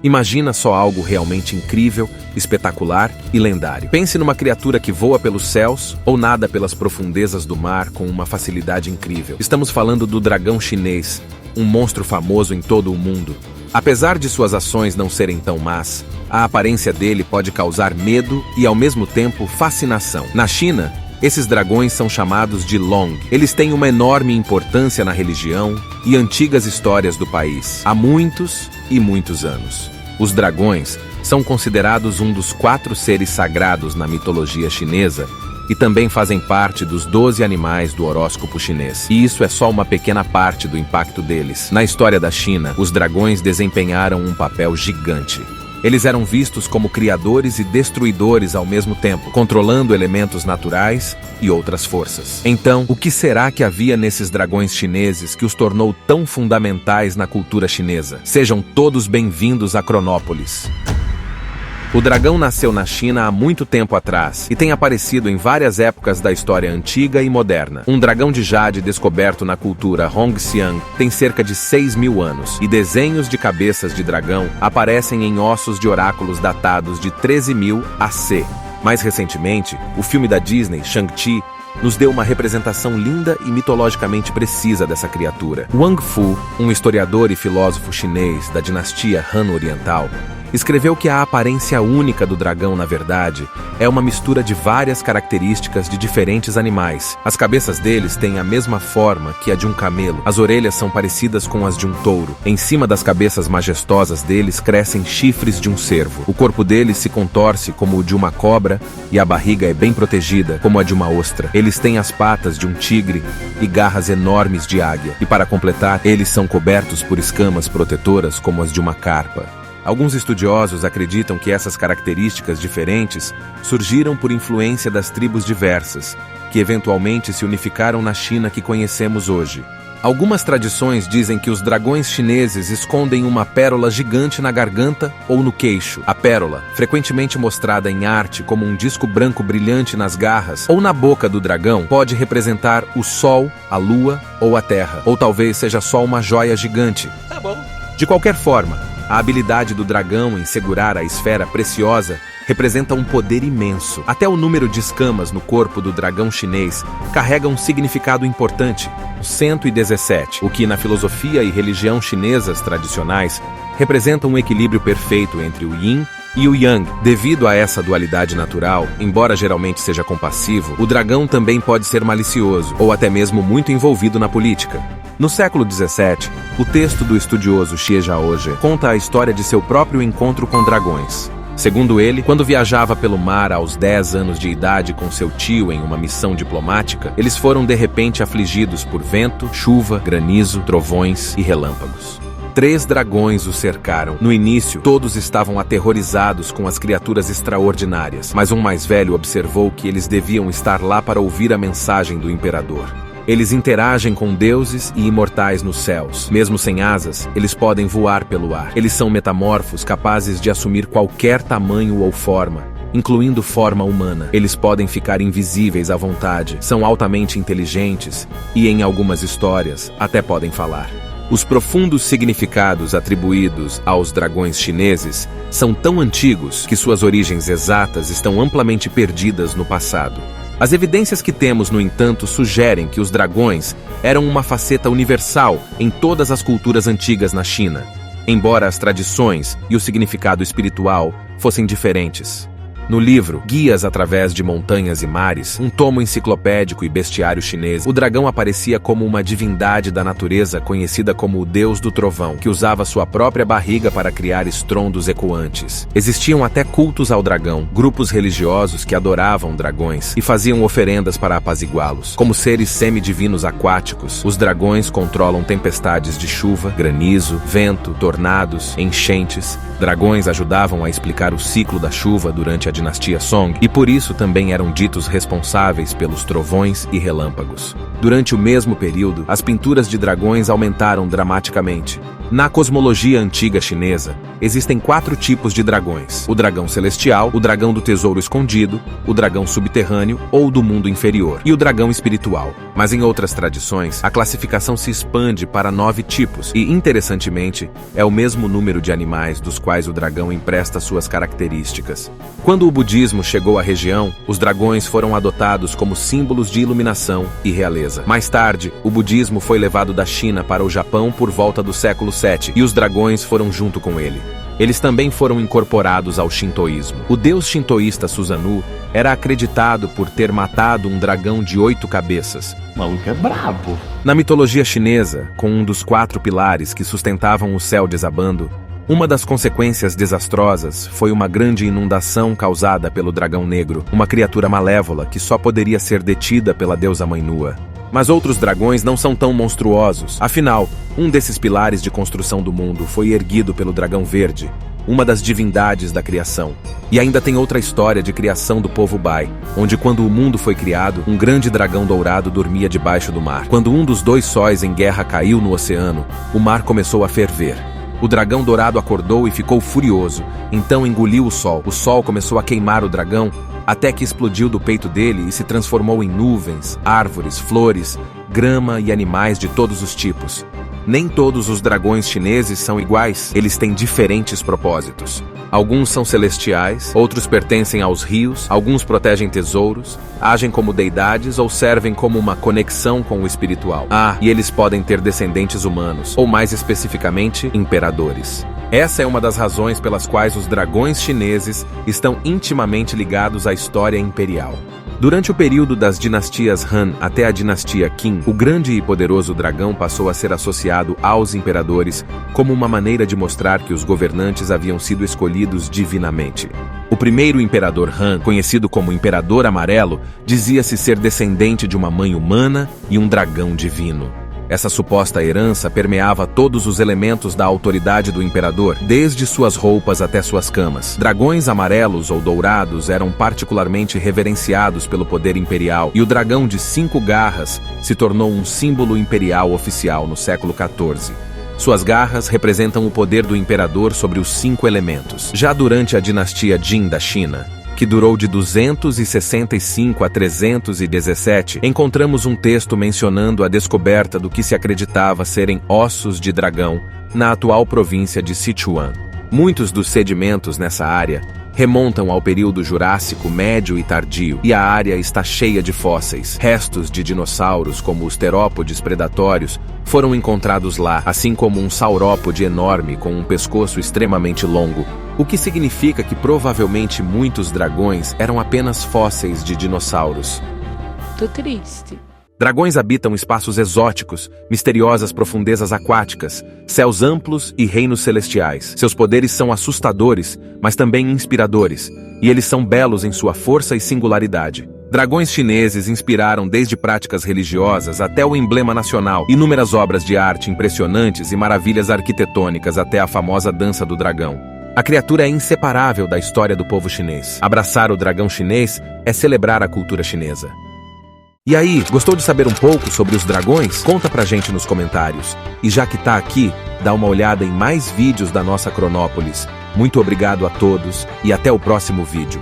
Imagina só algo realmente incrível, espetacular e lendário. Pense numa criatura que voa pelos céus ou nada pelas profundezas do mar com uma facilidade incrível. Estamos falando do dragão chinês, um monstro famoso em todo o mundo. Apesar de suas ações não serem tão más, a aparência dele pode causar medo e, ao mesmo tempo, fascinação. Na China, esses dragões são chamados de Long. Eles têm uma enorme importância na religião e antigas histórias do país, há muitos e muitos anos. Os dragões são considerados um dos 4 seres sagrados na mitologia chinesa e também fazem parte dos 12 animais do horóscopo chinês. E isso é só uma pequena parte do impacto deles. Na história da China, os dragões desempenharam um papel gigante. Eles eram vistos como criadores e destruidores ao mesmo tempo, controlando elementos naturais e outras forças. Então, o que será que havia nesses dragões chineses que os tornou tão fundamentais na cultura chinesa? Sejam todos bem-vindos a Cronópolis. O dragão nasceu na China há muito tempo atrás e tem aparecido em várias épocas da história antiga e moderna. Um dragão de jade descoberto na cultura Hongxiang tem cerca de 6.000 anos e desenhos de cabeças de dragão aparecem em ossos de oráculos datados de 13.000 AC. Mais recentemente, o filme da Disney, Shang-Chi, nos deu uma representação linda e mitologicamente precisa dessa criatura. Wang Fu, um historiador e filósofo chinês da dinastia Han Oriental, escreveu que a aparência única do dragão, na verdade, é uma mistura de várias características de diferentes animais. As cabeças deles têm a mesma forma que a de um camelo. As orelhas são parecidas com as de um touro. Em cima das cabeças majestosas deles crescem chifres de um cervo. O corpo deles se contorce como o de uma cobra e a barriga é bem protegida, como a de uma ostra. Eles têm as patas de um tigre e garras enormes de águia. E para completar, eles são cobertos por escamas protetoras como as de uma carpa. Alguns estudiosos acreditam que essas características diferentes surgiram por influência das tribos diversas, que eventualmente se unificaram na China que conhecemos hoje. Algumas tradições dizem que os dragões chineses escondem uma pérola gigante na garganta ou no queixo. A pérola, frequentemente mostrada em arte como um disco branco brilhante nas garras ou na boca do dragão, pode representar o sol, a lua ou a terra. Ou talvez seja só uma joia gigante. Tá bom. De qualquer forma, a habilidade do dragão em segurar a esfera preciosa representa um poder imenso. Até o número de escamas no corpo do dragão chinês carrega um significado importante, 117, o que na filosofia e religião chinesas tradicionais representa um equilíbrio perfeito entre o Yin e o Yang. Devido a essa dualidade natural, embora geralmente seja compassivo, o dragão também pode ser malicioso ou até mesmo muito envolvido na política. No século XVII, o texto do estudioso Xie Zhaozhe conta a história de seu próprio encontro com dragões. Segundo ele, quando viajava pelo mar aos 10 anos de idade com seu tio em uma missão diplomática, eles foram de repente afligidos por vento, chuva, granizo, trovões e relâmpagos. 3 dragões o cercaram. No início, todos estavam aterrorizados com as criaturas extraordinárias, mas um mais velho observou que eles deviam estar lá para ouvir a mensagem do imperador. Eles interagem com deuses e imortais nos céus. Mesmo sem asas, eles podem voar pelo ar. Eles são metamorfos capazes de assumir qualquer tamanho ou forma, incluindo forma humana. Eles podem ficar invisíveis à vontade, são altamente inteligentes e, em algumas histórias, até podem falar. Os profundos significados atribuídos aos dragões chineses são tão antigos que suas origens exatas estão amplamente perdidas no passado. As evidências que temos, no entanto, sugerem que os dragões eram uma faceta universal em todas as culturas antigas na China, embora as tradições e o significado espiritual fossem diferentes. No livro Guias através de Montanhas e Mares, um tomo enciclopédico e bestiário chinês, o dragão aparecia como uma divindade da natureza conhecida como o Deus do Trovão, que usava sua própria barriga para criar estrondos ecoantes. Existiam até cultos ao dragão, grupos religiosos que adoravam dragões e faziam oferendas para apaziguá-los. Como seres semidivinos aquáticos, os dragões controlam tempestades de chuva, granizo, vento, tornados, enchentes. Dragões ajudavam a explicar o ciclo da chuva durante a dinastia Song e por isso também eram ditos responsáveis pelos trovões e relâmpagos. Durante o mesmo período, as pinturas de dragões aumentaram dramaticamente. Na cosmologia antiga chinesa, existem 4 tipos de dragões: o dragão celestial, o dragão do tesouro escondido, o dragão subterrâneo ou do mundo inferior, e o dragão espiritual. Mas em outras tradições, a classificação se expande para 9 tipos, e, interessantemente, é o mesmo número de animais dos quais o dragão empresta suas características. Quando o budismo chegou à região, os dragões foram adotados como símbolos de iluminação e realeza. Mais tarde, o budismo foi levado da China para o Japão por volta do século VII, e os dragões foram junto com ele. Eles também foram incorporados ao shintoísmo. O deus shintoísta Susanoo era acreditado por ter matado um dragão de 8 cabeças. O maluco é brabo. Na mitologia chinesa, com um dos 4 pilares que sustentavam o céu desabando, uma das consequências desastrosas foi uma grande inundação causada pelo dragão negro, uma criatura malévola que só poderia ser detida pela deusa Mãe Nua. Mas outros dragões não são tão monstruosos. Afinal, um desses pilares de construção do mundo foi erguido pelo dragão verde, uma das divindades da criação. E ainda tem outra história de criação do povo Bai, onde quando o mundo foi criado, um grande dragão dourado dormia debaixo do mar. Quando um dos 2 sóis em guerra caiu no oceano, o mar começou a ferver. O dragão dourado acordou e ficou furioso, então engoliu o sol. O sol começou a queimar o dragão, até que explodiu do peito dele e se transformou em nuvens, árvores, flores, grama e animais de todos os tipos. Nem todos os dragões chineses são iguais, eles têm diferentes propósitos. Alguns são celestiais, outros pertencem aos rios, alguns protegem tesouros, agem como deidades ou servem como uma conexão com o espiritual. E eles podem ter descendentes humanos, ou mais especificamente, imperadores. Essa é uma das razões pelas quais os dragões chineses estão intimamente ligados à história imperial. Durante o período das dinastias Han até a dinastia Qin, o grande e poderoso dragão passou a ser associado aos imperadores como uma maneira de mostrar que os governantes haviam sido escolhidos divinamente. O primeiro imperador Han, conhecido como Imperador Amarelo, dizia-se ser descendente de uma mãe humana e um dragão divino. Essa suposta herança permeava todos os elementos da autoridade do imperador, desde suas roupas até suas camas. Dragões amarelos ou dourados eram particularmente reverenciados pelo poder imperial, e o dragão de 5 garras se tornou um símbolo imperial oficial no século XIV. Suas garras representam o poder do imperador sobre os 5 elementos. Já durante a dinastia Jin da China, que durou de 265 a 317, encontramos um texto mencionando a descoberta do que se acreditava serem ossos de dragão na atual província de Sichuan. Muitos dos sedimentos nessa área remontam ao período Jurássico médio e tardio, e a área está cheia de fósseis. Restos de dinossauros, como os terópodes predatórios, foram encontrados lá, assim como um saurópode enorme com um pescoço extremamente longo, o que significa que provavelmente muitos dragões eram apenas fósseis de dinossauros. Tô triste. Dragões habitam espaços exóticos, misteriosas profundezas aquáticas, céus amplos e reinos celestiais. Seus poderes são assustadores, mas também inspiradores, e eles são belos em sua força e singularidade. Dragões chineses inspiraram desde práticas religiosas até o emblema nacional, inúmeras obras de arte impressionantes e maravilhas arquitetônicas até a famosa dança do dragão. A criatura é inseparável da história do povo chinês. Abraçar o dragão chinês é celebrar a cultura chinesa. E aí, gostou de saber um pouco sobre os dragões? Conta pra gente nos comentários. E já que tá aqui, dá uma olhada em mais vídeos da nossa Cronópolis. Muito obrigado a todos e até o próximo vídeo.